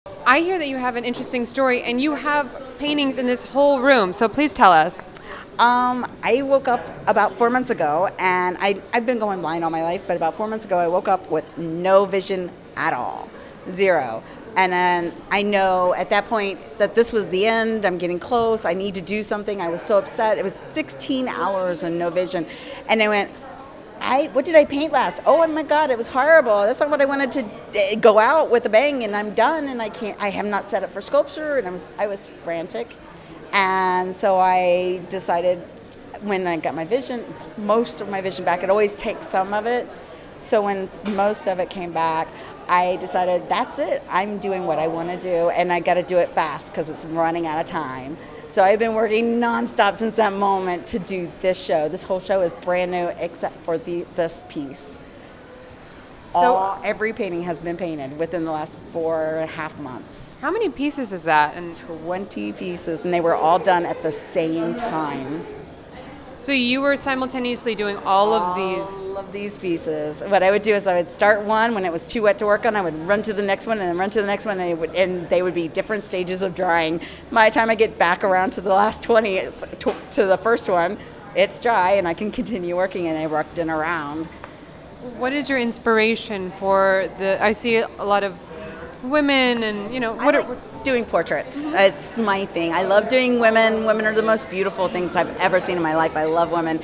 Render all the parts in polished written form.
I hear that you have an interesting story and you have paintings in this whole room, so please tell us. I woke up about 4 months ago, and I've been going blind all my life, but about 4 months ago, I woke up with no vision at all, zero. And then I know at that point that this was the end. I'm getting close. I need to do something. I was so upset. It was 16 hours and no vision. And I went, what did I paint last? Oh my God, it was horrible. That's not what I wanted to go out with a bang, and I'm done, and I have not set up for sculpture, and I was frantic. And so I decided when I got my vision, most of my vision back, it always takes some of it. So when most of it came back, I decided that's it. I'm doing what I want to do, and I got to do it fast because it's running out of time. So I've been working nonstop since that moment to do this show. This whole show is brand new except for this piece. Every painting has been painted within the last 4.5 months. How many pieces is that? And 20 pieces, and they were all done at the same time. so you were simultaneously doing all of these. All of these pieces. What I would do is I would start one when it was too wet to work on. I would run to the next one and then run to the next one, and they would be different stages of drying. By the time I get back around to the last 20, to the first one, it's dry, and I can continue working, and I worked in around. What is your inspiration for I see a lot of women and, Doing portraits. It's my thing. I love doing women. Women are the most beautiful things I've ever seen in my life. I love women.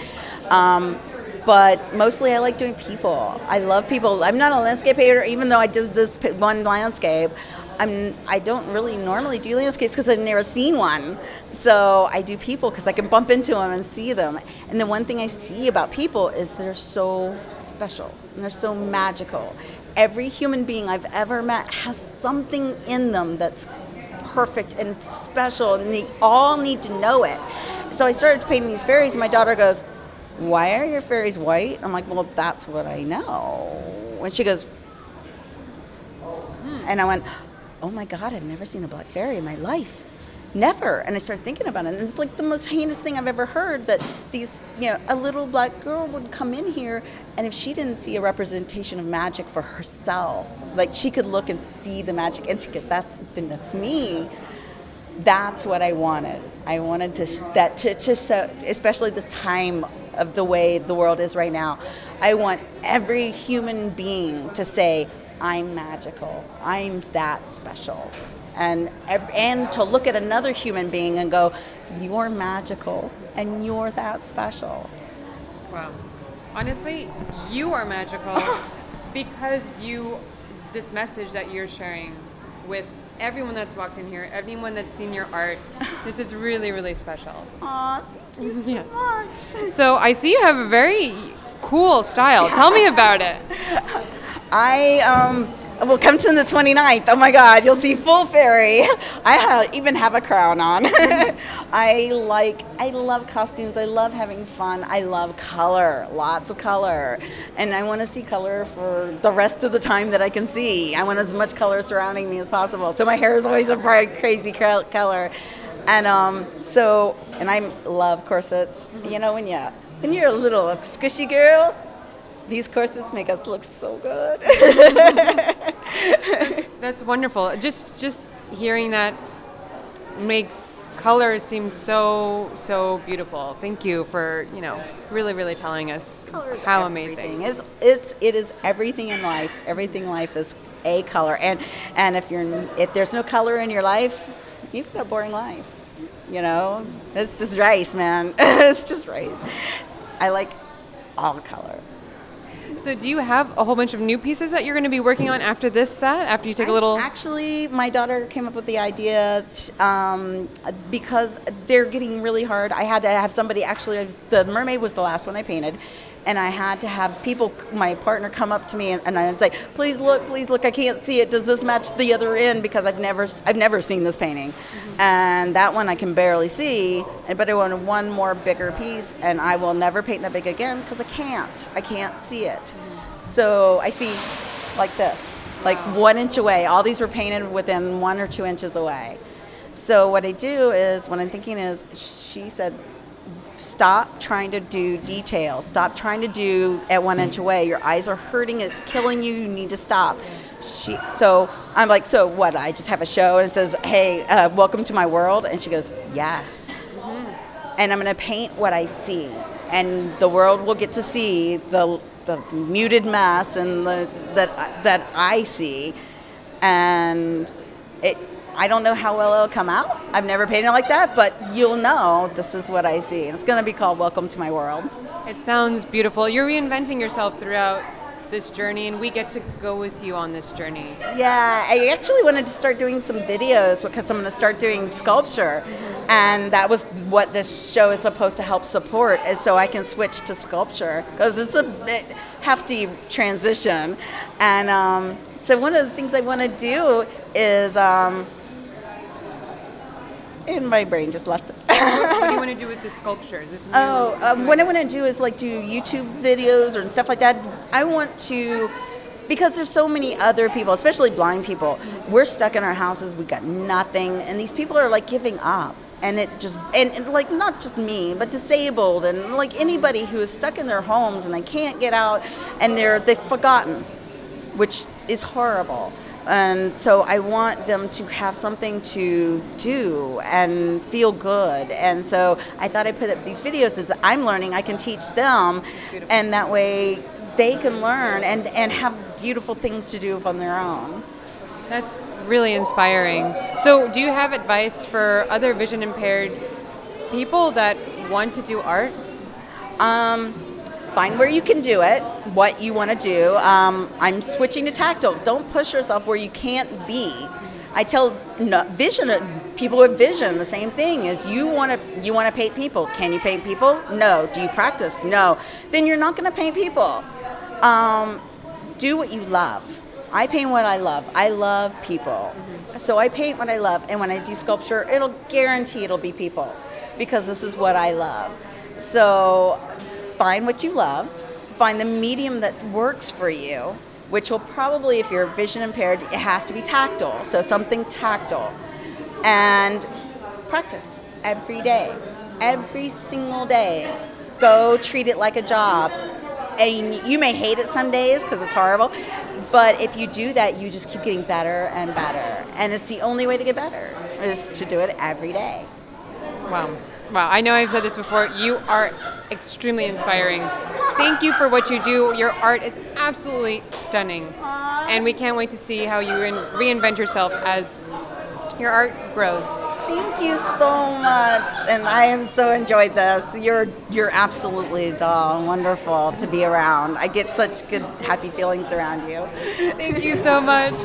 But mostly I like doing people. I love people. I'm not a landscape painter, even though I did this one landscape. I don't really normally do landscapes because I've never seen one. So I do people because I can bump into them and see them. And the one thing I see about people is they're so special and they're so magical. Every human being I've ever met has something in them that's perfect and special, and they all need to know it. So I started painting these fairies, and my daughter goes, "Why are your fairies white?" I'm like, "Well, that's what I know." And she goes, and I went, "Oh my God, I've never seen a black fairy in my life. Never." And I started thinking about it, and it's like the most heinous thing I've ever heard, that a little black girl would come in here, and if she didn't see a representation of magic for herself, like she could look and see the magic, and that's me. That's what I wanted. I wanted to especially this time of the way the world is right now. I want every human being to say, "I'm magical. I'm that special." And to look at another human being and go, "You're magical and you're that special." Wow. Honestly, you are magical because this message that you're sharing with everyone that's walked in here, everyone that's seen your art, this is really, really special. Aw, thank you so much. So I see you have a very cool style. Tell me about it. I will come to the 29th. Oh my God, you'll see full fairy. Even have a crown on. I love costumes. I love having fun. I love color, lots of color. And I want to see color for the rest of the time that I can see. I want as much color surrounding me as possible. So my hair is always a bright, crazy color. And I love corsets. You know, when you're a little squishy girl, these corsets make us look so good. That's wonderful. Just hearing that makes color seem so beautiful. Thank you for, really, really telling us how amazing. It is everything in life. Everything in life is a color. And if there's no color in your life, you've got a boring life. It's just rice, man. It's just rice. I like all color. So do you have a whole bunch of new pieces that you're going to be working on after this set, after you take a little... Actually, my daughter came up with the idea because they're getting really hard. I had to have somebody, the mermaid was the last one I painted, and I had to have people, my partner, come up to me and I'd say, please look, I can't see it. Does this match the other end? Because I've never seen this painting. Mm-hmm. And that one I can barely see, but I wanted one more bigger piece, and I will never paint that big again because I can't see it. Mm-hmm. So I see like this, like 1 inch away. All these were painted within 1 or 2 inches away. So what I do is, what I'm thinking is, she said, stop trying to do details. Stop trying to do at 1 inch away. Your eyes are hurting. It's killing you. You need to stop. So I'm like, so what? I just have a show and it says, hey, welcome to my world. And she goes, yes. And I'm going to paint what I see. And the world will get to see the muted mess and that I see. And I don't know how well it'll come out. I've never painted like that, but you'll know this is what I see. It's going to be called Welcome to My World. It sounds beautiful. You're reinventing yourself throughout this journey, and we get to go with you on this journey. Yeah, I actually wanted to start doing some videos because I'm going to start doing sculpture. And that was what this show is supposed to help support, is so I can switch to sculpture because it's a bit hefty transition. And so one of the things I want to do is, and my brain just left. What do you want to do with the sculpture? What I want to do is like do YouTube videos or stuff like that. I want to, because there's so many other people, especially blind people. We're stuck in our houses. We got nothing, and these people are like giving up. And it just, and like not just me, but disabled, and like anybody who is stuck in their homes and they can't get out, and they've forgotten, which is horrible. And so I want them to have something to do and feel good. And so I thought I'd put up these videos as I'm learning, I can teach them. Beautiful. And that way they can learn and have beautiful things to do on their own. That's really inspiring. So do you have advice for other vision impaired people that want to do art? Find where you can do it, what you want to do. I'm switching to tactile. Don't push yourself where you can't be. I tell people with vision the same thing is you want to paint people. Can you paint people? No. Do you practice? No. Then you're not going to paint people. Do what you love. I paint what I love. I love people. So I paint what I love, and when I do sculpture, it'll be people because this is what I love. So find what you love, find the medium that works for you, which will probably, if you're vision impaired, it has to be tactile, so something tactile. And practice every day, every single day. Go treat it like a job. And you may hate it some days because it's horrible, but if you do that, you just keep getting better and better. And it's the only way to get better, is to do it every day. Wow. I know I've said this before. You are extremely inspiring. Thank you for what you do. Your art is absolutely stunning. And we can't wait to see how you reinvent yourself as your art grows. Thank you so much. And I have so enjoyed this. You're absolutely a doll. Wonderful to be around. I get such good, happy feelings around you. Thank you so much.